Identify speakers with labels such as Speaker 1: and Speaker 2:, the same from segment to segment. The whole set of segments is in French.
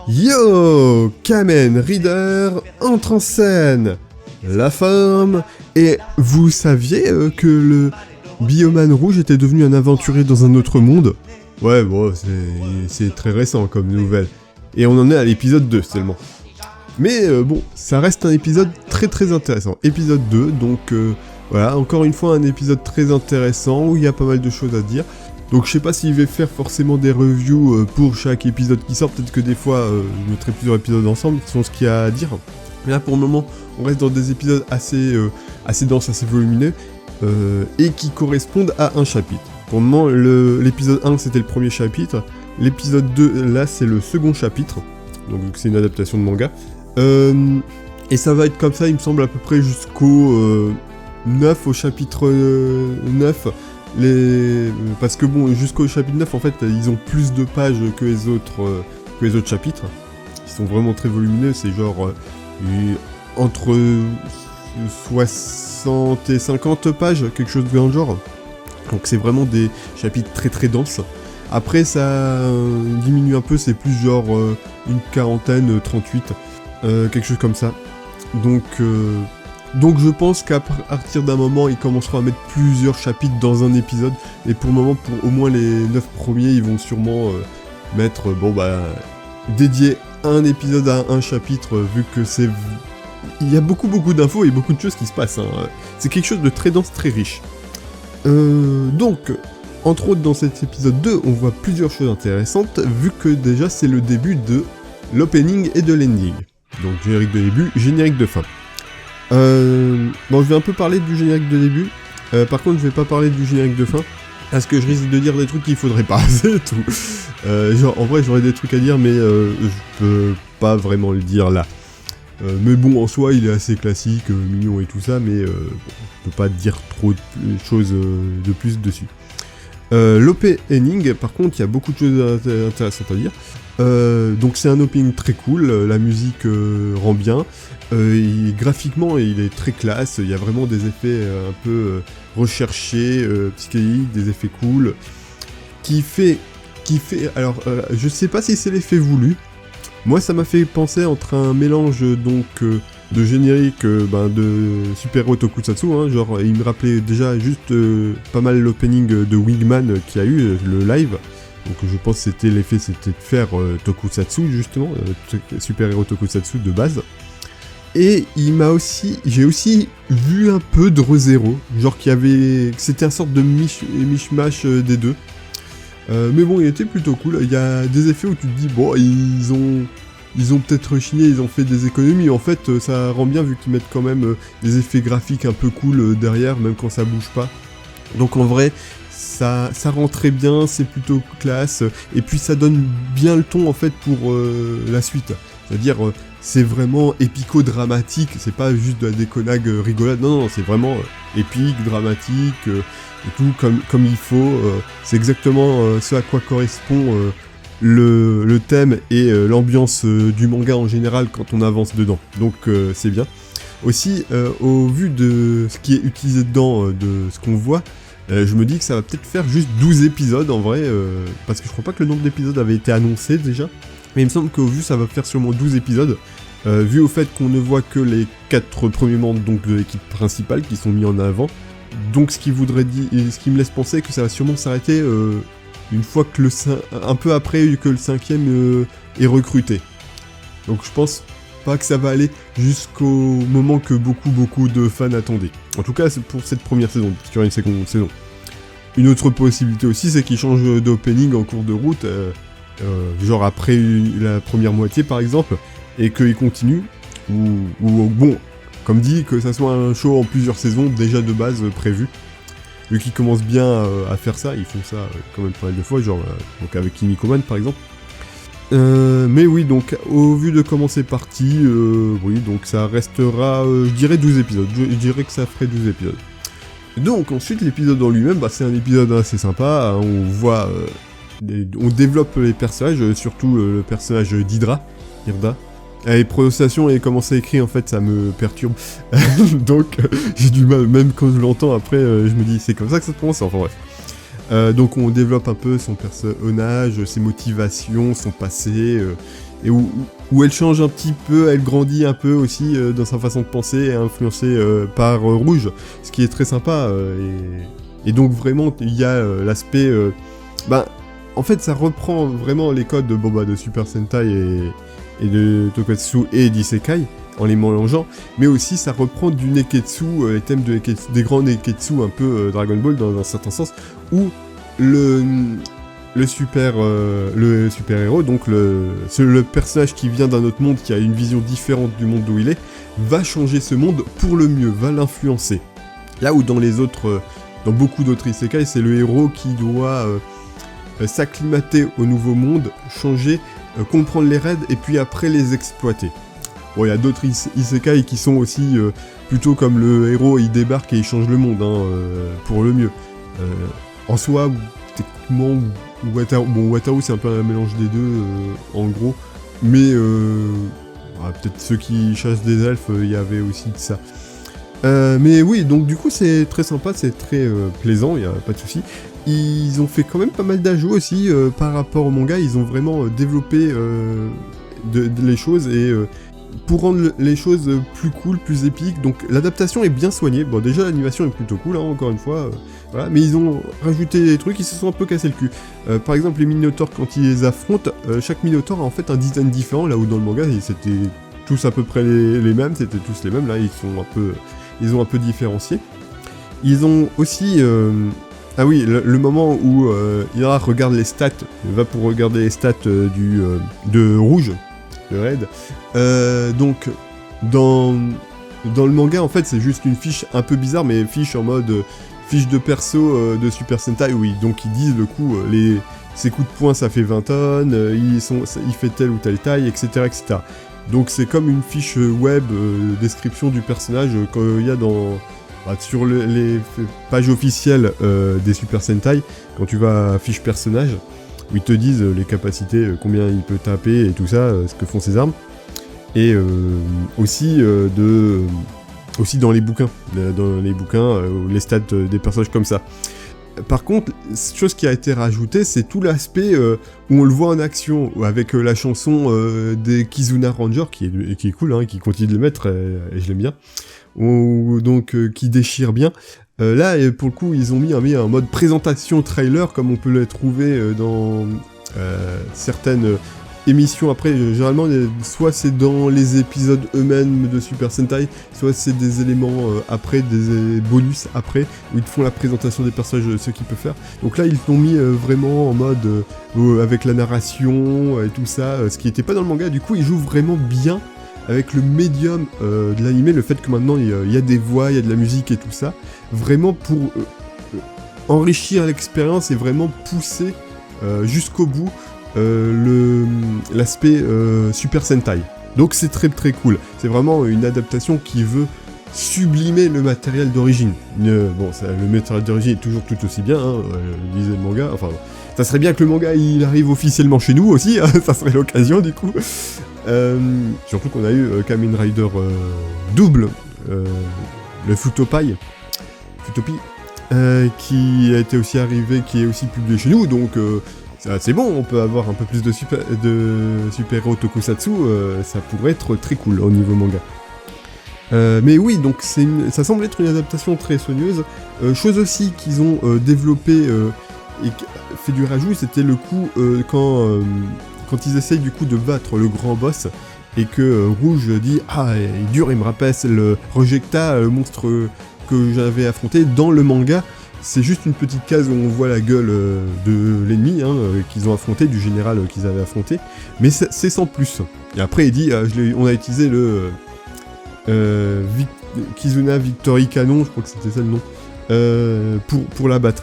Speaker 1: Yo, Kamen Rider entre en scène. La forme. Et vous saviez que le Bioman rouge était devenu un aventurier dans un autre monde? Ouais, bon, c'est très récent comme nouvelle. Et on en est à l'épisode 2 seulement. Mais bon, ça reste un épisode très intéressant. Épisode 2, donc voilà, encore une fois un épisode très intéressant où il y a pas mal de choses à dire. Donc je sais pas s'il va faire forcément des reviews pour chaque épisode qui sort, peut-être que des fois je mettrai plusieurs épisodes ensemble, selon ce qu'il y a à dire. Mais là pour le moment, on reste dans des épisodes assez denses, assez volumineux, et qui correspondent à un chapitre. Pour le moment, l'épisode 1 c'était le premier chapitre, l'épisode 2 là c'est le second chapitre, donc c'est une adaptation de manga. Et ça va être comme ça il me semble à peu près jusqu'au 9, au chapitre 9. Parce que bon, jusqu'au chapitre 9, en fait, ils ont plus de pages que les autres chapitres. Ils sont vraiment très volumineux, c'est genre entre 60 et 50 pages, quelque chose de genre. Donc c'est vraiment des chapitres très denses. Après, ça diminue un peu, c'est plus genre une quarantaine, 38, quelque chose comme ça. Donc je pense qu'à partir d'un moment, ils commenceront à mettre plusieurs chapitres dans un épisode. Et pour le moment, pour au moins les 9 premiers, ils vont sûrement mettre, dédier un épisode à un chapitre, vu que c'est... Il y a beaucoup d'infos et beaucoup de choses qui se passent. Hein. C'est quelque chose de très dense, très riche. Donc, entre autres, dans cet épisode 2, on voit plusieurs choses intéressantes, vu que déjà, c'est le début de l'opening et de l'ending. Donc, générique de début, générique de fin. Bon, je vais un peu parler du générique de début. Par contre, je vais pas parler du générique de fin, parce que je risque de dire des trucs qu'il faudrait pas, c'est tout. Genre, en vrai, j'aurais des trucs à dire, mais je peux pas vraiment le dire là. Mais bon, en soi, il est assez classique, mignon et tout ça, mais je peux pas dire trop de choses de plus dessus. L'opening, par contre, il y a beaucoup de choses intéressantes à dire. Donc c'est un opening très cool, la musique rend bien, graphiquement il est très classe, il y a vraiment des effets un peu recherchés, psychédéliques, des effets cool, qui fait alors je sais pas si c'est l'effet voulu, moi ça m'a fait penser entre un mélange donc de générique de Super Hero Tokusatsu, hein, genre il me rappelait déjà juste pas mal l'opening de Wingman qu'il y a eu, le live. Donc je pense que c'était l'effet, c'était de faire Tokusatsu justement, Super Hero Tokusatsu de base. Et j'ai aussi vu un peu de ReZero, genre c'était une sorte de mishmash des deux. Mais bon, il était plutôt cool. Il y a des effets où tu te dis bon, ils ont peut-être rechigné, ils ont fait des économies. En fait, ça rend bien vu qu'ils mettent quand même des effets graphiques un peu cool derrière, même quand ça bouge pas. Donc en vrai, ça rend très bien, c'est plutôt classe, et puis ça donne bien le ton en fait pour la suite. C'est-à-dire, c'est vraiment épico-dramatique, c'est pas juste de la déconnade rigolade, non, c'est vraiment épique, dramatique, et tout comme il faut. C'est exactement ce à quoi correspond le thème et l'ambiance du manga en général quand on avance dedans. Donc c'est bien. Aussi, au vu de ce qui est utilisé dedans, de ce qu'on voit, je me dis que ça va peut-être faire juste 12 épisodes en vrai, parce que je crois pas que le nombre d'épisodes avait été annoncé déjà, mais il me semble qu'au vu ça va faire sûrement 12 épisodes, vu au fait qu'on ne voit que les 4 premiers membres donc, de l'équipe principale qui sont mis en avant, donc ce qui me laisse penser que ça va sûrement s'arrêter une fois que un peu après que le 5ème est recruté. Donc je pense pas que ça va aller jusqu'au moment que beaucoup de fans attendaient. En tout cas, c'est pour cette première saison, parce qu'il y aura une seconde saison. Une autre possibilité aussi, c'est qu'ils changent d'opening en cours de route, genre après la première moitié par exemple, et qu'ils continuent, ou bon, comme dit, que ça soit un show en plusieurs saisons, déjà de base prévu. Vu qu'ils commencent bien à faire ça, ils font ça quand même pas mal de fois, genre donc avec Kimiko Man par exemple. Mais oui, donc au vu de comment c'est parti, oui, donc ça restera, je dirais 12 épisodes. Je dirais que ça ferait 12 épisodes. Donc ensuite, l'épisode en lui-même, c'est un épisode assez sympa. Hein, on voit, on développe les personnages, surtout le personnage d'Hydra, Hirda. Les prononciations et comment c'est écrit, en fait, ça me perturbe. Donc j'ai du mal, même quand je l'entends après, je me dis c'est comme ça que ça se prononce. Enfin bref. Donc on développe un peu son personnage, ses motivations, son passé, et où elle change un petit peu, elle grandit un peu aussi dans sa façon de penser, influencée par Rouge, ce qui est très sympa. Et donc vraiment, il y a l'aspect... en fait, ça reprend vraiment les codes de Super Sentai et de Tokusatsu et d'Isekai, en les mélangeant, mais aussi ça reprend du Neketsu, les thèmes des grands Neketsu, un peu Dragon Ball dans un certain sens, où le super-héros, donc le personnage qui vient d'un autre monde, qui a une vision différente du monde où il est, va changer ce monde pour le mieux, va l'influencer. Là où dans beaucoup d'autres isekai, c'est le héros qui doit s'acclimater au nouveau monde, changer, comprendre les raids et puis après les exploiter. Bon, il y a d'autres isekai qui sont aussi plutôt comme le héros, il débarque et il change le monde, pour le mieux. En soi, techniquement, Wataru c'est un peu un mélange des deux, en gros, mais peut-être ceux qui chassent des elfes, il y avait aussi de ça. Mais oui, donc du coup c'est très sympa, c'est très plaisant, il n'y a pas de souci. Ils ont fait quand même pas mal d'ajouts aussi par rapport au manga, ils ont vraiment développé les choses et pour rendre les choses plus cool, plus épiques. Donc l'adaptation est bien soignée, bon déjà l'animation est plutôt cool, encore une fois, voilà, mais ils ont rajouté des trucs, ils se sont un peu cassés le cul. Par exemple les Minotaurs quand ils les affrontent, chaque Minotaure a en fait un design différent, là où dans le manga c'était tous à peu près les mêmes, c'était tous les mêmes, là ils ont un peu différencié. Ils ont aussi... Ah oui, le moment où Ira regarde les stats, va pour regarder les stats de Rouge, de Red. Donc, dans le manga, en fait, c'est juste une fiche un peu bizarre, mais fiche en mode fiche de perso de Super Sentai, oui. Donc, ils disent le coup, ses coups de poing, ça fait 20 tonnes, il fait telle ou telle taille, etc., etc. Donc, c'est comme une fiche web, description du personnage qu'il y a sur les pages officielles des Super Sentai, quand tu vas à fiche personnage, où ils te disent les capacités, combien il peut taper et tout ça, ce que font ses armes. Et aussi dans les bouquins, les stats des personnages comme ça. Par contre, chose qui a été rajoutée, c'est tout l'aspect où on le voit en action, avec la chanson des Kizuna Ranger, qui est cool, qui continue de le mettre, et je l'aime bien. Qui déchire bien. Là, pour le coup, ils ont mis un mode présentation trailer, comme on peut le trouver dans certaines émissions. Après, généralement, soit c'est dans les épisodes eux-mêmes de Super Sentai, soit c'est des éléments après, des bonus après, où ils te font la présentation des personnages, ce qu'ils peuvent faire. Donc là, ils l'ont mis vraiment en mode avec la narration et tout ça, ce qui n'était pas dans le manga. Du coup, ils jouent vraiment bien avec le médium de l'animé, le fait que maintenant il y a des voix, il y a de la musique et tout ça, vraiment pour enrichir l'expérience et vraiment pousser jusqu'au bout l'aspect Super Sentai. Donc c'est très très cool, c'est vraiment une adaptation qui veut sublimer le matériel d'origine. Le matériel d'origine est toujours tout aussi bien, lisez le manga, enfin... Ça serait bien que le manga il arrive officiellement chez nous aussi, ça serait l'occasion du coup. Surtout qu'on a eu Kamen Rider double, le Futopie, qui a été aussi arrivé, qui est aussi publié chez nous, donc c'est bon, on peut avoir un peu plus de super-héros tokusatsu, ça pourrait être très cool au niveau manga. Mais oui, donc ça semble être une adaptation très soigneuse. Chose aussi qu'ils ont développé et fait du rajout, c'était le coup quand ils essayent du coup de battre le grand boss et que Rouge dit « Ah, il est dur, il me rappelle le Rejecta, le monstre que j'avais affronté. » Dans le manga, c'est juste une petite case où on voit la gueule de l'ennemi qu'ils ont affronté, du général qu'ils avaient affronté, mais c'est sans plus. Et après il dit on a utilisé le Kizuna Victory Cannon, je crois que c'était ça le nom, pour la battre.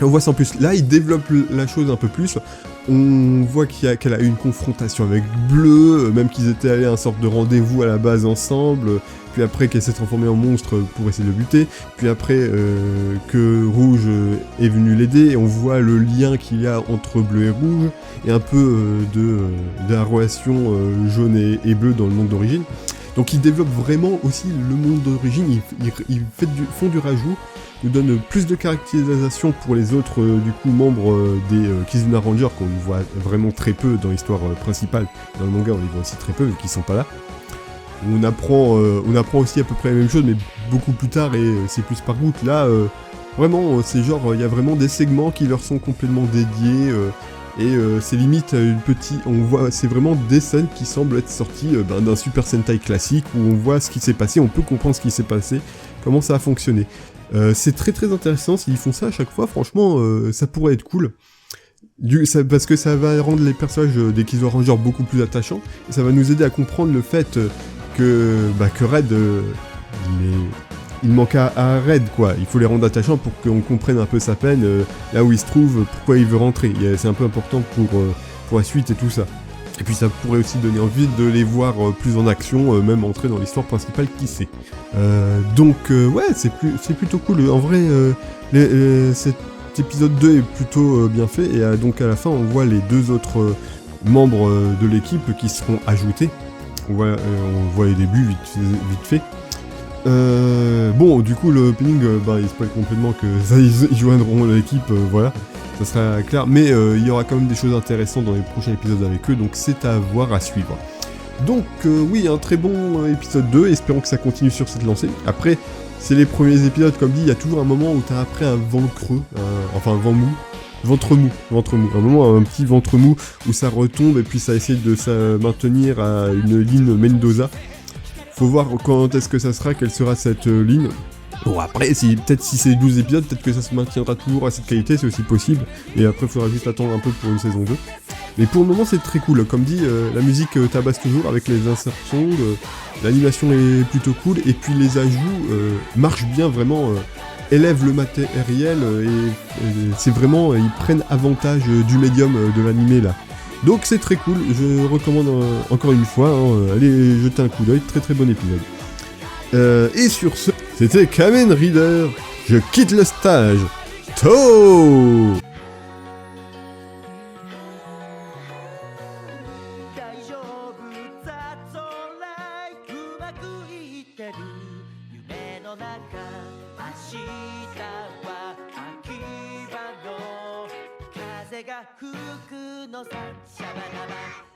Speaker 1: On voit sans plus. Là, il développe la chose un peu plus. On voit qu'elle a eu une confrontation avec Bleu, même qu'ils étaient allés à un sorte de rendez-vous à la base ensemble, puis après qu'elle s'est transformée en monstre pour essayer de le buter, puis après que Rouge est venu l'aider, et on voit le lien qu'il y a entre Bleu et Rouge, et un peu de la relation jaune et bleu dans le monde d'origine. Donc ils développent vraiment aussi le monde d'origine, ils font du rajout. nous donne plus de caractérisation pour les autres du coup membres des Kizuna Rangers qu'on voit vraiment très peu dans l'histoire principale. Dans le manga on les voit aussi très peu vu qu'ils sont pas là. On apprend aussi à peu près la même chose mais beaucoup plus tard et c'est plus par route. Là vraiment c'est genre il y a vraiment des segments qui leur sont complètement dédiés et c'est limite c'est vraiment des scènes qui semblent être sorties d'un Super Sentai classique où on voit ce qui s'est passé, on peut comprendre ce qui s'est passé, comment ça a fonctionné. C'est très très intéressant, s'ils font ça à chaque fois, franchement, ça pourrait être cool. Parce que ça va rendre les personnages des Kizuna Rangers beaucoup plus attachants, et ça va nous aider à comprendre le fait que Red, il manque à Red, quoi. Il faut les rendre attachants pour qu'on comprenne un peu sa peine, là où il se trouve, pourquoi il veut rentrer. C'est un peu important pour la suite et tout ça. Et puis ça pourrait aussi donner envie de les voir plus en action, même entrer dans l'histoire principale, qui sait. Ouais, c'est plutôt cool. En vrai, cet épisode 2 est plutôt bien fait, et donc à la fin, on voit les deux autres membres de l'équipe qui seront ajoutés. On voit les débuts vite fait. Bon, du coup, le opening, il spoil complètement que ça, ils joindront l'équipe, voilà. Ça sera clair, mais il y aura quand même des choses intéressantes dans les prochains épisodes avec eux, donc c'est à voir, à suivre. Donc oui, un très bon épisode 2, espérons que ça continue sur cette lancée. Après, c'est les premiers épisodes, comme dit, il y a toujours un moment où t'as après un vent creux, un vent mou, ventre mou, un moment, un petit ventre mou, où ça retombe, et puis ça essaie de se maintenir à une ligne Mendoza. Faut voir quand est-ce que ça sera, quelle sera cette ligne. Bon après, peut-être si c'est 12 épisodes, peut-être que ça se maintiendra toujours à cette qualité, c'est aussi possible. Et après, il faudra juste attendre un peu pour une saison 2. Mais pour le moment, c'est très cool. Comme dit, la musique tabasse toujours avec les insert songs, l'animation est plutôt cool, et puis les ajouts marchent bien, vraiment, élèvent le matériel, et c'est vraiment, ils prennent avantage du médium de l'animé là. Donc c'est très cool, je recommande encore une fois, allez jeter un coup d'œil, très très bon épisode. Et sur ce, c'était Kamen Rider, je quitte le stage. To!
Speaker 2: 風が吹くのさシャバダバ